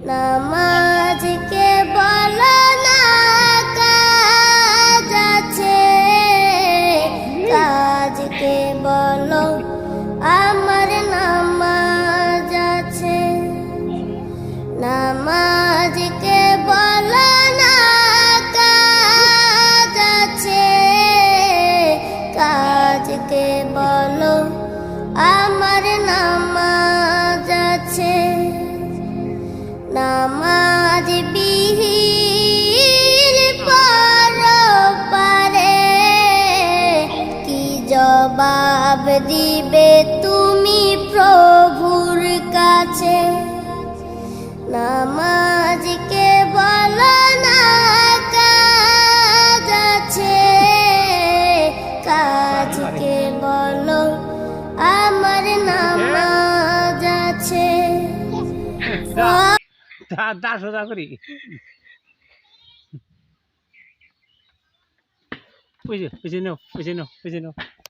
নামাজকে বলো না কাজ আছে, কাজকে বলো আমার নামাজ আছে। নামাজকে বলো না কাজ আছে, কাজকে বলো আমার নামাজ আছে। নামাজ বিহীন পরপারে কি জবাব দিবে তুমি প্রভুর কাছে। নামাজকে বলো না কাজ আছে, কাজকে বলো আমার নামাজ আছে। সোজা করি বুঝে নাও